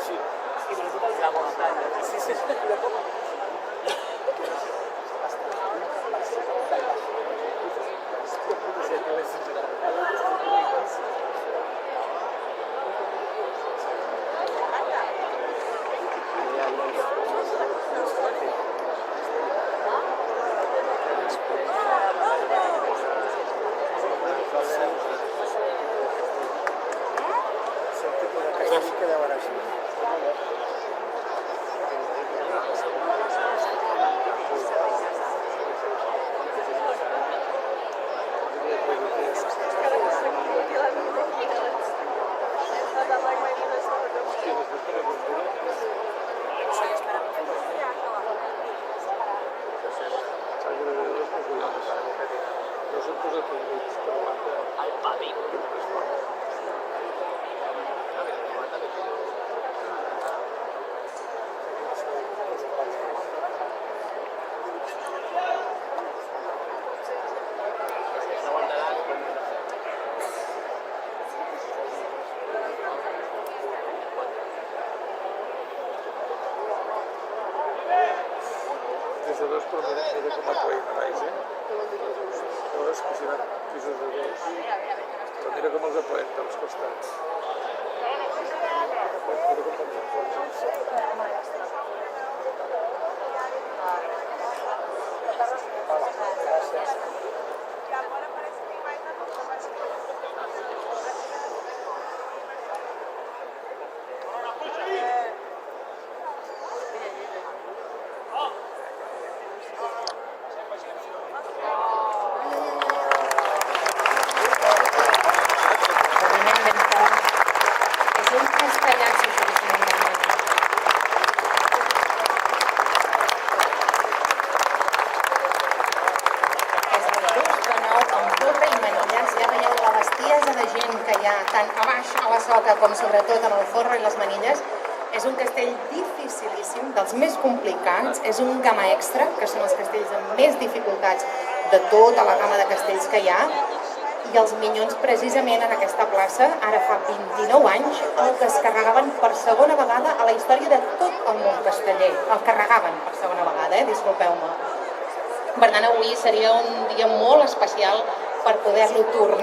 així. La muntanya. Sí, sí. Des de dos, però mira com apoyen baix, dos, que si van pisos de dos. Però mira com els apoyen pels costats. Mira com van gràcies. Tant a baix, a la sota, com sobretot en el forro i les manilles. És un castell dificilíssim, dels més complicats. És un gamma extra, que són els castells amb més dificultats de tota la gamma de castells que hi ha. I els minyons, precisament en aquesta plaça, ara fa 29 anys, el descarregaven per segona vegada a la història de tot el món casteller. El carregaven per segona vegada, disculpeu-me. Per tant, avui seria un dia molt especial per poder-lo tornar